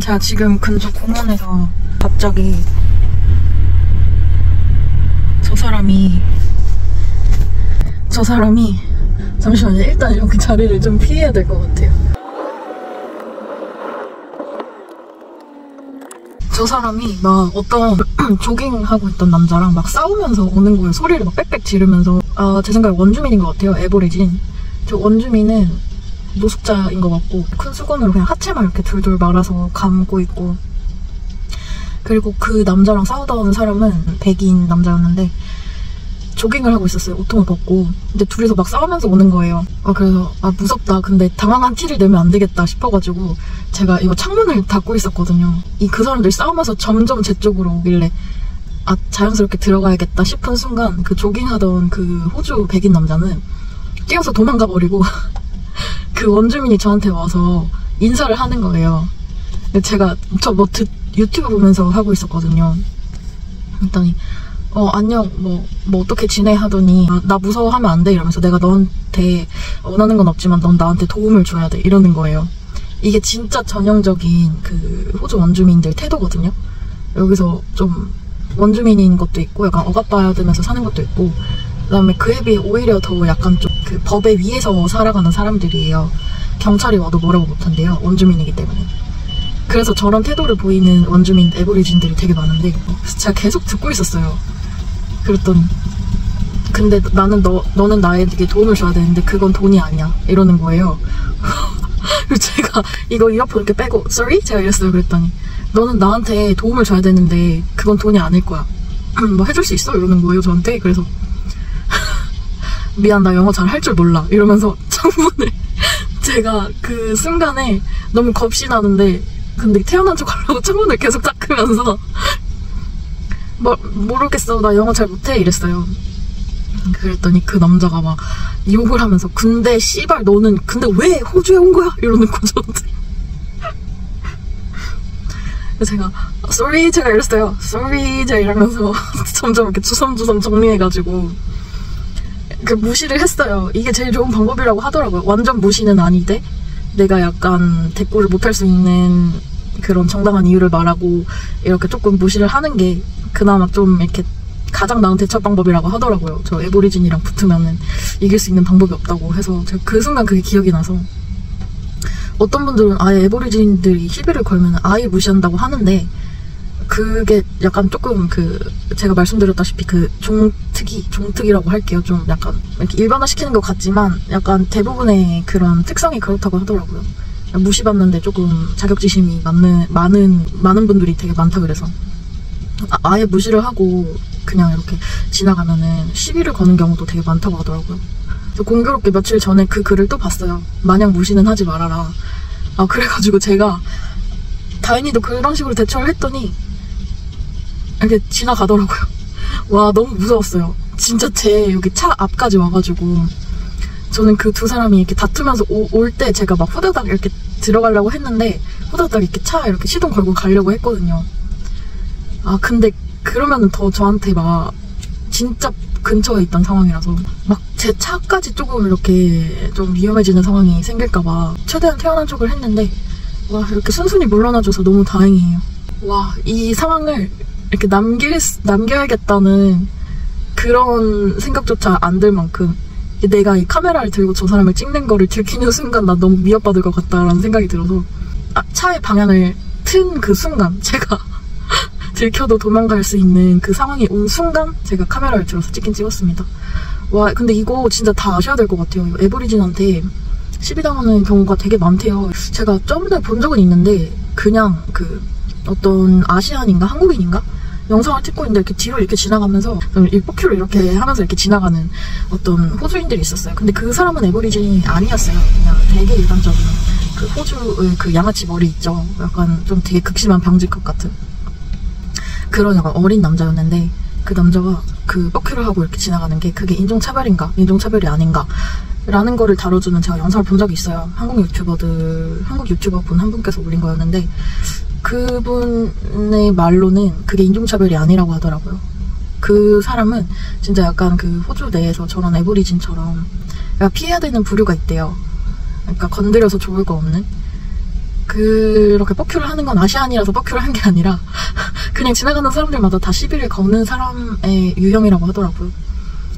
제가 지금 근처 공원에서 갑자기 저 사람이 잠시만요. 일단 여기 자리를 좀 피해야 될 것 같아요. 저 사람이 막 어떤 조깅하고 있던 남자랑 막 싸우면서 오는 거예요. 소리를 막 빽빽 지르면서. 제 생각에 원주민인 것 같아요. 애보리진. 저 원주민은 노숙자인 것 같고 큰 수건으로 그냥 하체만 이렇게 돌돌 말아서 감고 있고, 그리고 그 남자랑 싸우던 사람은 백인 남자였는데 조깅을 하고 있었어요. 옷통을 벗고. 근데 둘이서 막 싸우면서 오는 거예요. 그래서 무섭다. 근데 당황한 티를 내면 안 되겠다 싶어가지고 제가 이거 창문을 닫고 있었거든요. 그 사람들이 싸우면서 점점 제 쪽으로 오길래 자연스럽게 들어가야겠다 싶은 순간 그 조깅하던 그 호주 백인 남자는 뛰어서 도망가 버리고 그 원주민이 저한테 와서 인사를 하는 거예요. 제가 유튜브 보면서 하고 있었거든요. 그랬더니 안녕, 뭐 어떻게 지내 하더니 나 무서워하면 안 돼 이러면서 내가 너한테 원하는 건 없지만 넌 나한테 도움을 줘야 돼 이러는 거예요. 이게 진짜 전형적인 그 호주 원주민들 태도거든요. 여기서 좀 원주민인 것도 있고 약간 억압받으면서 사는 것도 있고, 그다음에 그에 비해 오히려 더 약간 좀 그 법에 위에서 살아가는 사람들이에요. 경찰이 와도 뭐라고 못한대요. 원주민이기 때문에. 그래서 저런 태도를 보이는 원주민 애보리진들이 되게 많은데 제가 계속 듣고 있었어요. 그랬더니 근데 너는 나에게 도움을 줘야 되는데 그건 돈이 아니야 이러는 거예요. 그래서 제가 이거 이어폰 이렇게 빼고 sorry? 제가 이랬어요. 그랬더니 너는 나한테 도움을 줘야 되는데 그건 돈이 아닐 거야. 뭐 해줄 수 있어? 이러는 거예요 저한테. 그래서 미안, 나 영어 잘 할 줄 몰라 이러면서 창문을 제가 그 순간에 너무 겁이 나는데 근데 태어난 척 하려고 창문을 계속 닦으면서 모르겠어, 나 영어 잘 못해 이랬어요. 그랬더니 그 남자가 막 욕을 하면서 근데 씨발 너는 근데 왜 호주에 온 거야? 이러는 거죠. 제가 sorry 제가 이랬어요. sorry 제가 이러면서 점점 이렇게 주섬주섬 정리해가지고 무시를 했어요. 이게 제일 좋은 방법이라고 하더라고요. 완전 무시는 아니되 내가 약간 대꾸를 못할 수 있는 그런 정당한 이유를 말하고 이렇게 조금 무시를 하는 게 그나마 좀 이렇게 가장 나은 대처 방법이라고 하더라고요. 저 애보리진이랑 붙으면은 이길 수 있는 방법이 없다고 해서 제가 그 순간 그게 기억이 나서, 어떤 분들은 아예 애보리진들이 시비를 걸면 아예 무시한다고 하는데 그게 약간 조금 제가 말씀드렸다시피 그 종특이라고 할게요. 좀 약간 이렇게 일반화시키는 것 같지만 약간 대부분의 그런 특성이 그렇다고 하더라고요. 무시받는데 조금 자격지심이 많은 분들이 되게 많다 그래서 아예 무시를 하고 그냥 이렇게 지나가면은 시비를 거는 경우도 되게 많다고 하더라고요. 그래서 공교롭게 며칠 전에 그 글을 또 봤어요. 마냥 무시는 하지 말아라. 그래가지고 제가 다행히도 그런 식으로 대처를 했더니 이렇게 지나가더라고요. 와, 너무 무서웠어요. 진짜 제 여기 차 앞까지 와가지고 저는 그 두 사람이 이렇게 다투면서 올 때 제가 막 후다닥 이렇게 들어가려고 했는데 후다닥 이렇게 차 이렇게 시동 걸고 가려고 했거든요. 근데 그러면은 더 저한테 막 진짜 근처에 있던 상황이라서 막 제 차까지 조금 이렇게 좀 위험해지는 상황이 생길까봐 최대한 태어난 척을 했는데 와, 이렇게 순순히 물러나줘서 너무 다행이에요. 와, 이 상황을 이렇게 남겨야겠다는 그런 생각조차 안 들 만큼 내가 이 카메라를 들고 저 사람을 찍는 거를 들키는 순간 나 너무 위협받을 것 같다라는 생각이 들어서 차의 방향을 튼 그 순간, 제가 들켜도 도망갈 수 있는 그 상황이 온 순간 제가 카메라를 들어서 찍긴 찍었습니다. 와, 근데 이거 진짜 다 아셔야 될 것 같아요. 애보리진한테 시비당하는 경우가 되게 많대요. 제가 좀 전에 본 적은 있는데 그냥 어떤 아시안인가 한국인인가 영상을 찍고 있는데 이렇게 뒤로 이렇게 지나가면서 1포큐를 이렇게 하면서 이렇게 지나가는 어떤 호주인들이 있었어요. 근데 그 사람은 애보리진이 아니었어요. 그냥 되게 일반적인 그 호주의 그 양아치 머리 있죠. 약간 좀 되게 극심한 병질컷 같은 그런 약간 어린 남자였는데 그 남자가 그 포큐를 하고 이렇게 지나가는 게 그게 인종차별인가 인종차별이 아닌가 라는 거를 다뤄주는 제가 영상을 본 적이 있어요. 한국 유튜버 분 한 분께서 올린 거였는데 그분의 말로는 그게 인종차별이 아니라고 하더라고요. 그 사람은 진짜 약간 그 호주 내에서 저런 애보리진처럼 피해야 되는 부류가 있대요. 그러니까 건드려서 좋을 거 없는 그렇게 뻑큐를 하는 건 아시안이라서 뻑큐를 한 게 아니라 그냥 지나가는 사람들마다 다 시비를 거는 사람의 유형이라고 하더라고요.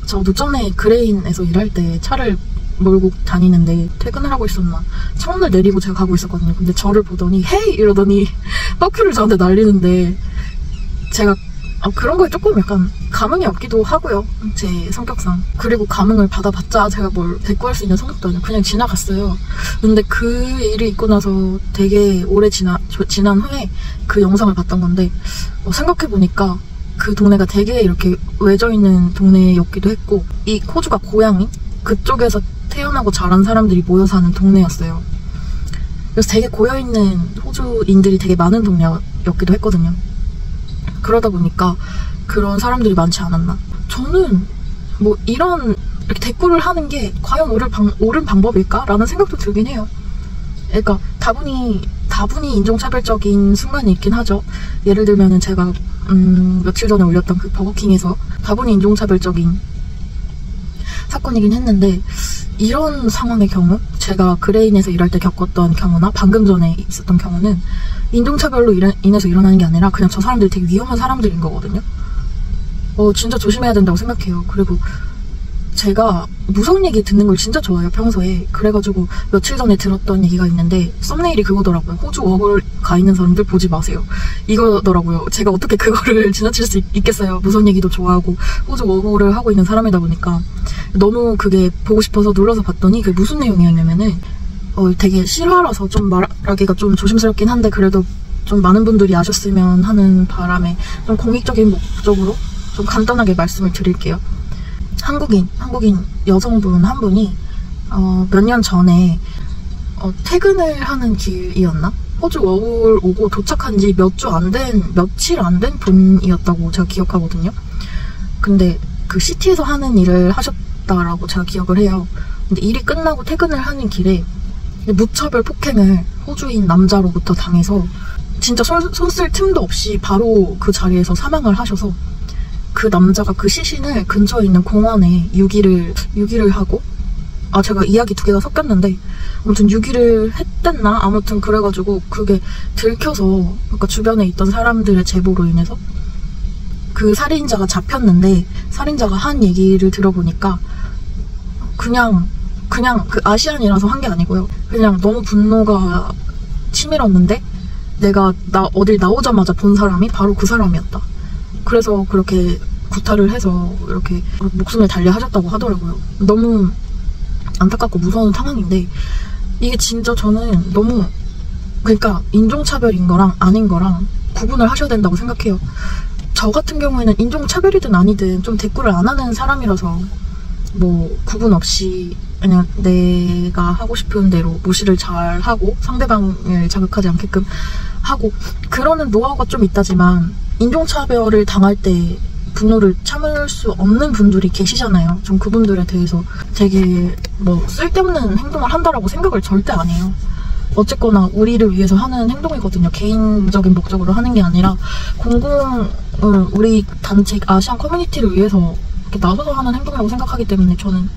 저도 전에 그레인에서 일할 때 차를 몰고 다니는데 퇴근을 하고 있었나 창문을 내리고 제가 가고 있었거든요. 근데 저를 보더니 헤이! 이러더니 뻑큐를 저한테 날리는데 제가 그런 거에 조금 약간 감흥이 없기도 하고요. 제 성격상. 그리고 감흥을 받아봤자 제가 뭘 대꾸할 수 있는 성격도 아니고 그냥 지나갔어요. 근데 그 일이 있고 나서 되게 오래 지난 후에 그 영상을 봤던 건데 생각해보니까 그 동네가 되게 이렇게 외져 있는 동네였기도 했고 이 호주가 고양이? 그쪽에서 태어나고 자란 사람들이 모여 사는 동네였어요. 그래서 되게 고여있는 호주인들이 되게 많은 동네였기도 했거든요. 그러다 보니까 그런 사람들이 많지 않았나. 저는 뭐 이런 이렇게 대꾸를 하는 게 과연 옳은 방법일까? 라는 생각도 들긴 해요. 그러니까 다분히 인종차별적인 순간이 있긴 하죠. 예를 들면은 제가 며칠 전에 올렸던 그 버거킹에서 다분히 인종차별적인 사건이긴 했는데 이런 상황의 경우 제가 그레인에서 일할 때 겪었던 경우나 방금 전에 있었던 경우는 인종차별로 인해서 일어나는 게 아니라 그냥 저 사람들이 되게 위험한 사람들인 거거든요. 진짜 조심해야 된다고 생각해요. 그리고 제가 무서운 얘기 듣는 걸 진짜 좋아해요, 평소에. 그래가지고 며칠 전에 들었던 얘기가 있는데 썸네일이 그거더라고요. 호주 워홀 가 있는 사람들 보지 마세요. 이거더라고요. 제가 어떻게 그거를 지나칠 수 있겠어요. 무서운 얘기도 좋아하고 호주 워홀을 하고 있는 사람이다 보니까 너무 그게 보고 싶어서 눌러서 봤더니 그게 무슨 내용이었냐면은 되게 실화라서 좀 말하기가 좀 조심스럽긴 한데 그래도 좀 많은 분들이 아셨으면 하는 바람에 좀 공익적인 목적으로 좀 간단하게 말씀을 드릴게요. 한국인 여성분 한 분이 몇 년 전에 퇴근을 하는 길이었나? 호주 워홀 오고 도착한 지 며칠 안 된 분이었다고 제가 기억하거든요. 근데 그 시티에서 하는 일을 하셨다라고 제가 기억을 해요. 근데 일이 끝나고 퇴근을 하는 길에 무차별 폭행을 호주인 남자로부터 당해서 진짜 손 쓸 틈도 없이 바로 그 자리에서 사망을 하셔서 그 남자가 그 시신을 근처에 있는 공원에 유기를 하고 제가 이야기 두 개가 섞였는데 아무튼 유기를 했댔나? 아무튼 그래가지고 그게 들켜서 그러니까 주변에 있던 사람들의 제보로 인해서 그 살인자가 잡혔는데 살인자가 한 얘기를 들어보니까 그냥 그 아시안이라서 한 게 아니고요. 그냥 너무 분노가 치밀었는데 내가 어딜 나오자마자 본 사람이 바로 그 사람이었다. 그래서 그렇게 구타를 해서 이렇게 목숨을 달려 하셨다고 하더라고요. 너무 안타깝고 무서운 상황인데 이게 진짜 저는 너무 그러니까 인종차별인 거랑 아닌 거랑 구분을 하셔야 된다고 생각해요. 저 같은 경우에는 인종차별이든 아니든 좀 대꾸를 안 하는 사람이라서 뭐 구분 없이 그냥 내가 하고 싶은 대로 무시를 잘 하고 상대방을 자극하지 않게끔 하고 그러는 노하우가 좀 있다지만 인종차별을 당할 때 분노를 참을 수 없는 분들이 계시잖아요. 전 그분들에 대해서 되게 뭐 쓸데없는 행동을 한다라고 생각을 절대 안 해요. 어쨌거나 우리를 위해서 하는 행동이거든요. 개인적인 목적으로 하는 게 아니라 우리 단체 아시안 커뮤니티를 위해서 이렇게 나서서 하는 행동이라고 생각하기 때문에 저는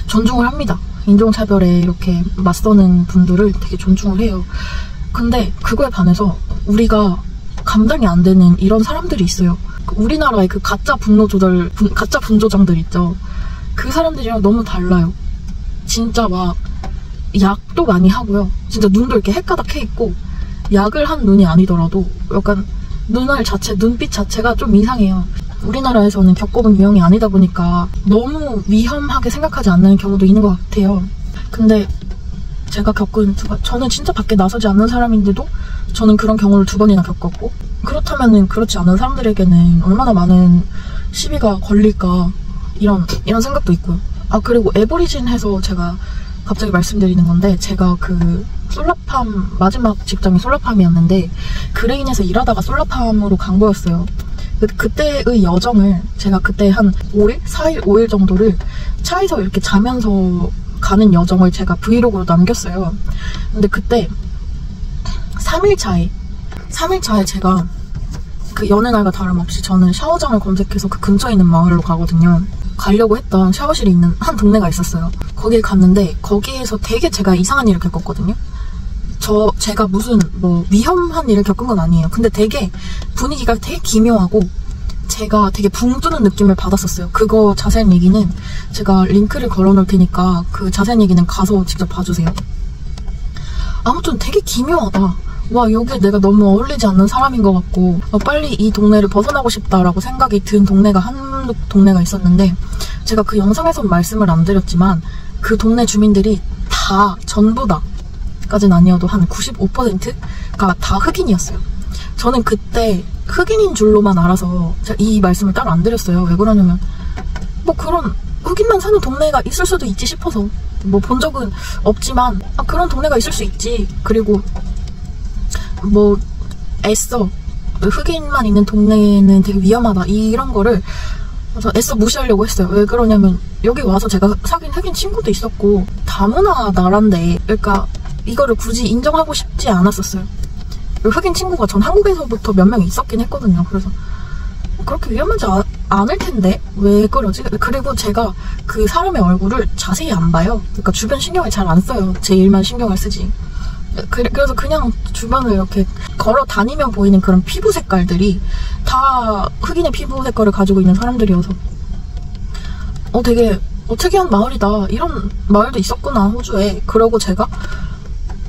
존중을 합니다. 인종차별에 이렇게 맞서는 분들을 되게 존중을 해요. 근데 그거에 반해서 우리가 감당이 안 되는 이런 사람들이 있어요. 우리나라의 그 가짜 분조장들 있죠. 그 사람들이랑 너무 달라요. 진짜 막 약도 많이 하고요. 진짜 눈도 이렇게 헷가닥 해있고 약을 한 눈이 아니더라도 약간 눈빛 자체가 좀 이상해요. 우리나라에서는 겪어본 유형이 아니다 보니까 너무 위험하게 생각하지 않는 경우도 있는 것 같아요. 근데 제가 저는 진짜 밖에 나서지 않는 사람인데도 저는 그런 경우를 2번이나 겪었고 그렇다면은 그렇지 않은 사람들에게는 얼마나 많은 시비가 걸릴까 이런 생각도 있고요. 그리고 에버리진 해서 제가 갑자기 말씀드리는 건데 제가 그 솔라팜 마지막 직장이 솔라팜이었는데 그레인에서 일하다가 솔라팜으로 간 거였어요. 그때의 여정을 제가 그때 한 5일? 4일, 5일 정도를 차에서 이렇게 자면서 가는 여정을 제가 브이로그로 남겼어요. 근데 그때 3일 차에 제가 그 여느 날과 다름없이 저는 샤워장을 검색해서 그 근처에 있는 마을로 가거든요. 가려고 했던 샤워실이 있는 한 동네가 있었어요. 거길 갔는데 거기에서 되게 제가 이상한 일을 겪었거든요. 제가 무슨 뭐 위험한 일을 겪은 건 아니에요. 근데 되게 분위기가 되게 기묘하고 제가 되게 붕 뜨는 느낌을 받았었어요. 그거 자세한 얘기는 제가 링크를 걸어놓을 테니까 그 자세한 얘기는 가서 직접 봐주세요. 아무튼 되게 기묘하다. 와, 여기 내가 너무 어울리지 않는 사람인 것 같고 빨리 이 동네를 벗어나고 싶다라고 생각이 든 동네가 한 동네가 있었는데, 제가 그 영상에서 말씀을 안 드렸지만 그 동네 주민들이 다 전부 다 까지는 아니어도 한 95%가 다 흑인이었어요. 저는 그때 흑인인 줄로만 알아서 제가 이 말씀을 따로 안 드렸어요. 왜 그러냐면 뭐 그런 흑인만 사는 동네가 있을 수도 있지 싶어서, 뭐 본 적은 없지만 그런 동네가 있을 수 있지. 그리고 뭐 애써 흑인만 있는 동네는 되게 위험하다 이런 거를 애써 무시하려고 했어요. 왜 그러냐면 여기 와서 제가 사귄 흑인 친구도 있었고 다문화 나라인데, 그러니까 이거를 굳이 인정하고 싶지 않았었어요. 흑인 친구가 전 한국에서부터 몇 명 있었긴 했거든요. 그래서 그렇게 위험하지 않을 텐데 왜 그러지? 그리고 제가 그 사람의 얼굴을 자세히 안 봐요. 그러니까 주변 신경을 잘 안 써요. 제 일만 신경을 쓰지. 그래서 그냥 주변을 이렇게 걸어 다니면 보이는 그런 피부 색깔들이 다 흑인의 피부 색깔을 가지고 있는 사람들이어서 되게 특이한 마을이다. 이런 마을도 있었구나, 호주에. 그러고 제가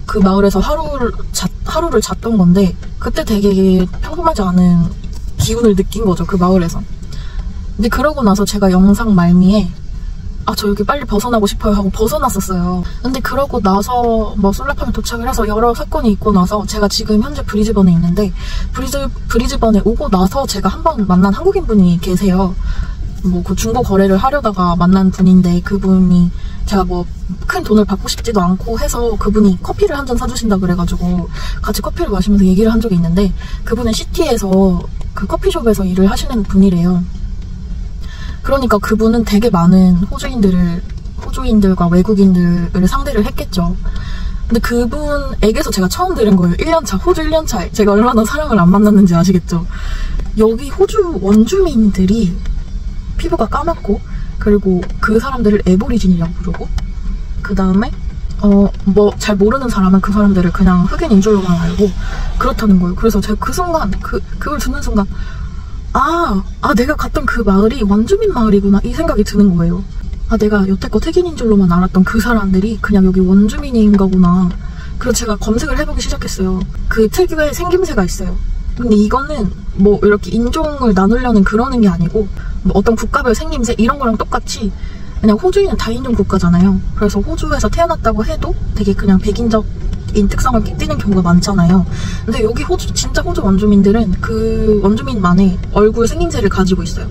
그 마을에서 하루를 잤던 건데, 그때 되게 평범하지 않은 기운을 느낀 거죠, 그 마을에서. 근데 그러고 나서 제가 영상 말미에 저 여기 빨리 벗어나고 싶어요 하고 벗어났었어요. 근데 그러고 나서 뭐 솔라팜에 도착을 해서 여러 사건이 있고 나서 제가 지금 현재 브리즈번에 있는데, 브리즈번에 오고 나서 제가 한번 만난 한국인 분이 계세요. 뭐 그 중고 거래를 하려다가 만난 분인데, 그분이 제가 뭐 큰 돈을 받고 싶지도 않고 해서 그분이 커피를 한 잔 사주신다 그래가지고 같이 커피를 마시면서 얘기를 한 적이 있는데, 그분은 시티에서 그 커피숍에서 일을 하시는 분이래요. 그러니까 그분은 되게 많은 호주인들과 외국인들을 상대를 했겠죠. 근데 그분에게서 제가 처음 들은 거예요. 1년차, 호주 1년차에 제가 얼마나 사람을 안 만났는지 아시겠죠? 여기 호주 원주민들이 피부가 까맣고, 그리고 그 사람들을 에보리진이라고 부르고, 그 다음에 뭐 잘 모르는 사람은 그 사람들을 그냥 흑인인 줄로만 알고 그렇다는 거예요. 그래서 제가 그 순간 그걸 듣는 순간 내가 갔던 그 마을이 원주민 마을이구나 이 생각이 드는 거예요. 내가 여태껏 흑인인 줄로만 알았던 그 사람들이 그냥 여기 원주민인 거구나. 그래서 제가 검색을 해보기 시작했어요. 그 특유의 생김새가 있어요. 근데 이거는 뭐 이렇게 인종을 나누려는 그러는 게 아니고, 뭐 어떤 국가별 생김새 이런 거랑 똑같이 그냥 호주인은 다인종 국가잖아요. 그래서 호주에서 태어났다고 해도 되게 그냥 백인적인 특성을 띠는 경우가 많잖아요. 근데 여기 진짜 호주 원주민들은 그 원주민만의 얼굴 생김새를 가지고 있어요.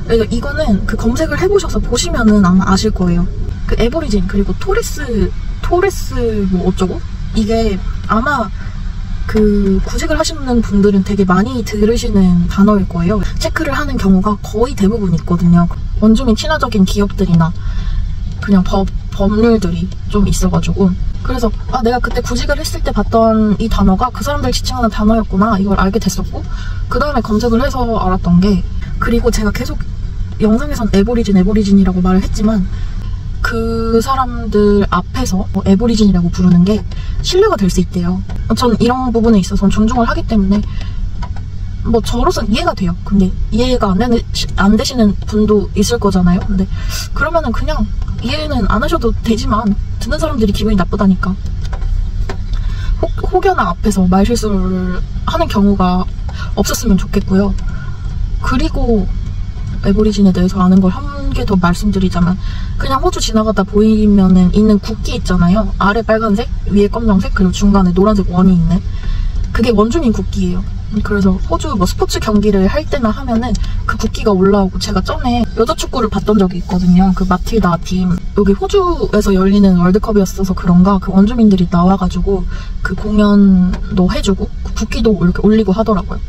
그래서 이거는 그 검색을 해보셔서 보시면은 아마 아실 거예요. 그 에버리진, 그리고 토레스 뭐 어쩌고? 이게 아마 그 구직을 하시는 분들은 되게 많이 들으시는 단어일 거예요. 체크를 하는 경우가 거의 대부분 있거든요. 원주민 친화적인 기업들이나 그냥 법률들이 좀 있어가지고, 그래서 내가 그때 구직을 했을 때 봤던 이 단어가 그 사람들 지칭하는 단어였구나 이걸 알게 됐었고, 그 다음에 검색을 해서 알았던 게, 그리고 제가 계속 영상에선 에보리진이라고 말을 했지만 그 사람들 앞에서 에보리진이라고 부르는 게 신뢰가 될 수 있대요. 전 이런 부분에 있어서 존중을 하기 때문에 뭐 저로서는 이해가 돼요. 근데 이해가 안 되시는 분도 있을 거잖아요. 근데 그러면은 그냥 이해는 안 하셔도 되지만 듣는 사람들이 기분이 나쁘다니까. 혹여나 앞에서 말실수를 하는 경우가 없었으면 좋겠고요. 그리고 에보리진에 대해서 아는 걸 한 개 더 말씀드리자면, 그냥 호주 지나가다 보이면은 있는 국기 있잖아요. 아래 빨간색, 위에 검정색, 그리고 중간에 노란색 원이 있는, 그게 원주민 국기예요. 그래서 호주 뭐 스포츠 경기를 할 때나 하면은 그 국기가 올라오고, 제가 전에 여자 축구를 봤던 적이 있거든요. 그 마틸다 팀, 여기 호주에서 열리는 월드컵이었어서 그런가 그 원주민들이 나와가지고 그 공연도 해주고 그 국기도 이렇게 올리고 하더라고요.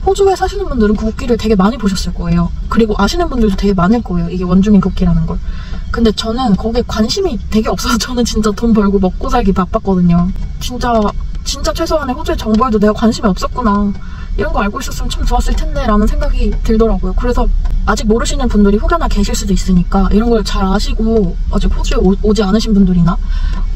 호주에 사시는 분들은 그 국기를 되게 많이 보셨을 거예요. 그리고 아시는 분들도 되게 많을 거예요, 이게 원주민 국기라는 걸. 근데 저는 거기에 관심이 되게 없어서, 저는 진짜 돈 벌고 먹고 살기 바빴거든요. 진짜 최소한의 호주의 정보에도 내가 관심이 없었구나, 이런 거 알고 있었으면 참 좋았을 텐데 라는 생각이 들더라고요. 그래서 아직 모르시는 분들이 혹여나 계실 수도 있으니까 이런 걸 잘 아시고 아직 호주에 오지 않으신 분들이나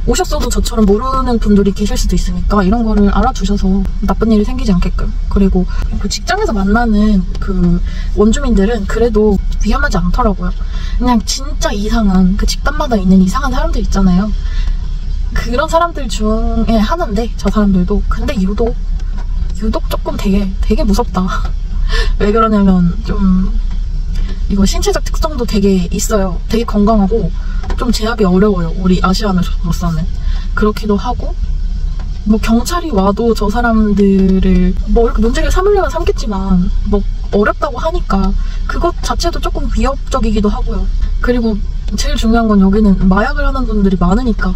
오셨어도 저처럼 모르는 분들이 계실 수도 있으니까 이런 거를 알아두셔서 나쁜 일이 생기지 않게끔. 그리고 그 직장에서 만나는 그 원주민들은 그래도 위험하지 않더라고요. 그냥 진짜 이상한, 그 집단마다 있는 이상한 사람들 있잖아요. 그런 사람들 중에 하나인데, 저 사람들도. 근데 유독 조금 되게 무섭다. 왜 그러냐면 좀 이거 신체적 특성도 되게 있어요. 되게 건강하고 좀 제압이 어려워요. 우리 아시아인으로서는. 그렇기도 하고, 뭐 경찰이 와도 저 사람들을 뭐 이렇게 문제를 삼으려면 삼겠지만 뭐 어렵다고 하니까 그것 자체도 조금 위협적이기도 하고요. 그리고 제일 중요한 건 여기는 마약을 하는 분들이 많으니까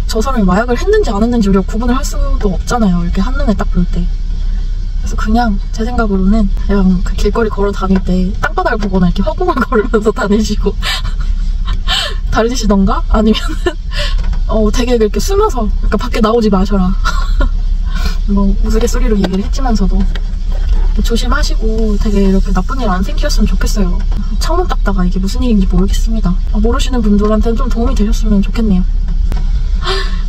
저 사람이 마약을 했는지 안 했는지 우리가 구분을 할 수도 없잖아요. 이렇게 한눈에 딱 볼 때. 그래서 그냥 제 생각으로는 그냥 그 길거리 걸어 다닐 때 땅바닥을 보거나 이렇게 허공을 걸으면서 다니시고 다니시던가 아니면은 되게 이렇게 숨어서 그러니까 밖에 나오지 마셔라. 뭐 우스갯소리로 얘기를 했지만서도 조심하시고 되게 이렇게 나쁜 일 안 생기셨으면 좋겠어요. 창문 닦다가 이게 무슨 일인지 모르겠습니다. 모르시는 분들한테는 좀 도움이 되셨으면 좋겠네요.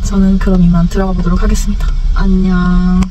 저는 그럼 이만 들어가 보도록 하겠습니다. 안녕.